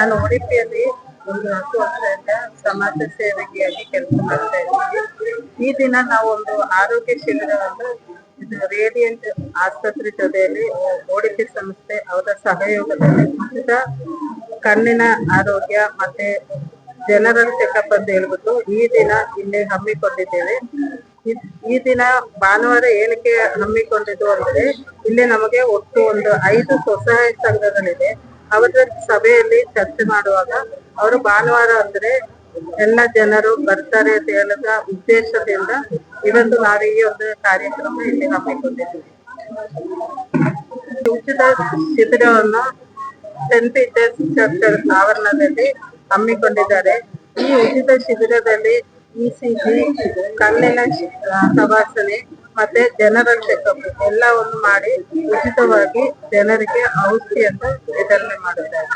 ನಾನು ಉಡುಪಿಯಲ್ಲಿ ಒಂದು 10 ವರ್ಷದಿಂದ ಸಮಾಜ ಸೇವಕಿಯಾಗಿ ಕೆಲಸ ಮಾಡ್ತಾ ಇದ್ದೀನಿ. ಈ ದಿನ ನಾವು ಒಂದು ಆರೋಗ್ಯ ಶಿಬಿರವನ್ನು ಇದು ರೇಡಿಯಂಟ್ ಆಸ್ಪತ್ರೆ ಜೊತೆಯಲ್ಲಿ ಉಡುಪಿ ಸಂಸ್ಥೆ ಅವರ ಸಹಯೋಗದಲ್ಲಿ ಉಚಿತ ಕಣ್ಣಿನ ಆರೋಗ್ಯ ಮತ್ತೆ ಜನರಲ್ ಚೆಕಪ್ ಅಂತ ಹೇಳ್ಬಿಟ್ಟು ಈ ದಿನ ಇಲ್ಲಿ ಹಮ್ಮಿಕೊಂಡಿದ್ದೇವೆ. ಈ ದಿನ ಭಾನುವಾರ ಏನಕ್ಕೆ ಹಮ್ಮಿಕೊಂಡಿದ್ದು ಅಂದ್ರೆ ಇಲ್ಲಿ ನಮಗೆ ಒಟ್ಟು ಒಂದು 5 ಸ್ವಸಹಾಯ ಸಂಘಗಳಿದೆ. ಅವರ ಸಭೆಯಲ್ಲಿ ಚರ್ಚೆ ಮಾಡುವಾಗ ಅವರು ಭಾನುವಾರ ಅಂದ್ರೆ ಎಲ್ಲ ಜನರು ಬರ್ತಾರೆ ಅಂತ ಹೇಳಿದ ಉದ್ದೇಶದಿಂದ ಇವತ್ತು ನಾವು ಈ ಒಂದು ಕಾರ್ಯಕ್ರಮ ಇಲ್ಲಿ ಹಮ್ಮಿಕೊಂಡಿದ್ದೀವಿ. ಉಚಿತ ಶಿಬಿರವನ್ನು ಸೆಂಟ್ ಪೀಟರ್ಸ್ ಚರ್ಚ್ ಆವರಣದಲ್ಲಿ ಹಮ್ಮಿಕೊಂಡಿದ್ದಾರೆ. ಈ ಉಚಿತ ಶಿಬಿರದಲ್ಲಿ ECG, ಕಣ್ಣಿನ ತಪಾಸಣೆ ಮತ್ತೆ ಜನರಲ್ ಚೆಕಪ್ ಎಲ್ಲವನ್ನು ಮಾಡಿ ಉಚಿತವಾಗಿ ಜನರಿಗೆ ಔಷಧಿಯನ್ನು ವಿತರಣೆ ಮಾಡುತ್ತಾರೆ.